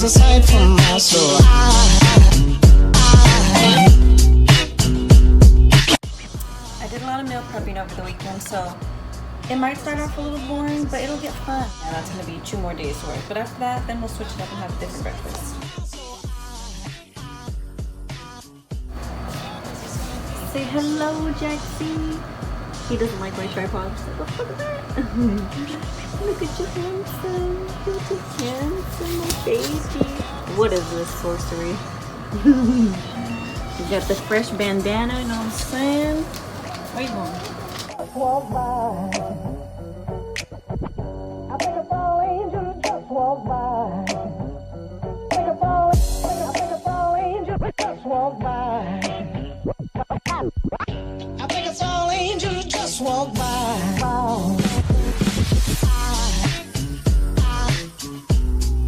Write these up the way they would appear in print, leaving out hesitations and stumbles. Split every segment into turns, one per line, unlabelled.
a sight for my soul.
I did a lot of meal prepping over the weekend, so it might start off a little boring, but it'll get fun. And that's gonna be 2 more days worth. But after that, then we'll switch it up and have a different breakfast. Say hello, Jaxie. He doesn't like my tripod. He's like, oh, look at that. Look at you, handsome. Look at you, handsome, my baby. What is this sorcery? You got the fresh bandana, you know what I'm saying? Where you going?
Walk by. I think a fall angel just walked by. I think a fall angel just walked by. I think a fall angel just walked by.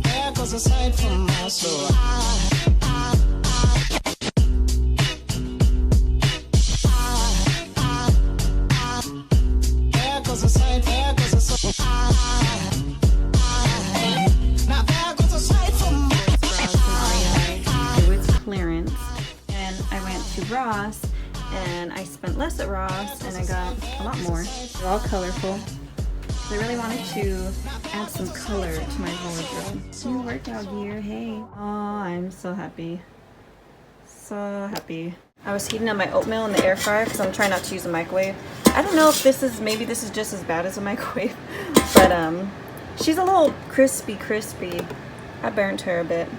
There goes a sight from my soul.
Ross, and I spent less at Ross and I got a lot more. They're all colorful. So I really wanted to add some color to my wardrobe. New workout gear, hey. Oh, I'm so happy. So happy. I was heating up my oatmeal in the air fryer because I'm trying not to use a microwave. I don't know if maybe this is just as bad as a microwave, but she's a little crispy. I burnt her a bit.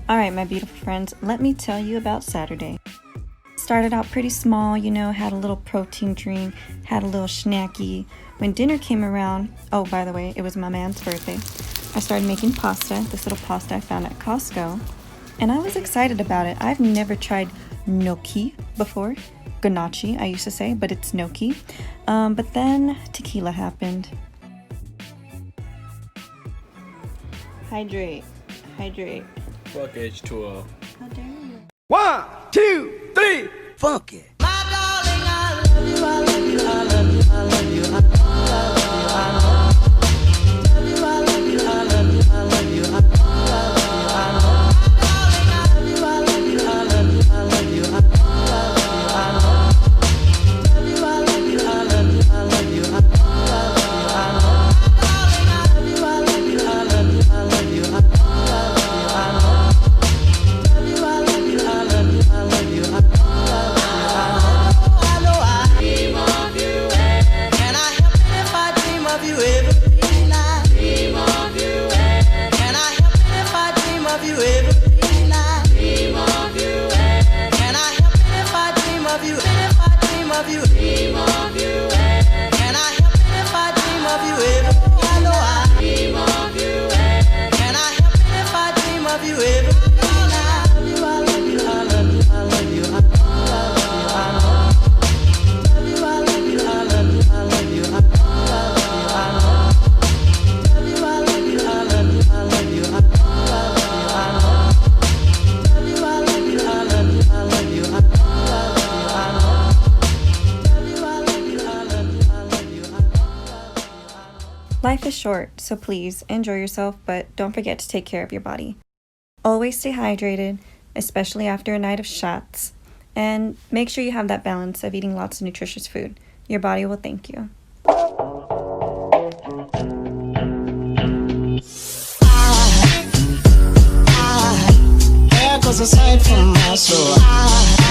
Alright, my beautiful friends, let me tell you about Saturday. Started out pretty small, you know, had a little protein drink, had a little snacky. When dinner came around, oh, by the way, it was my man's birthday, I started making pasta, this little pasta I found at Costco, and I was excited about it. I've never tried gnocchi before. Ganache, I used to say, but it's gnocchi. But then tequila happened. Hydrate. Hydrate.
Fuck H2O.
How dare you?
1, 2, 3, funk it.
Life is short, so please enjoy yourself, but don't forget to take care of your body. Always stay hydrated, especially after a night of shots, and make sure you have that balance of eating lots of nutritious food. Your body will thank you.
There goes a sight from my soul.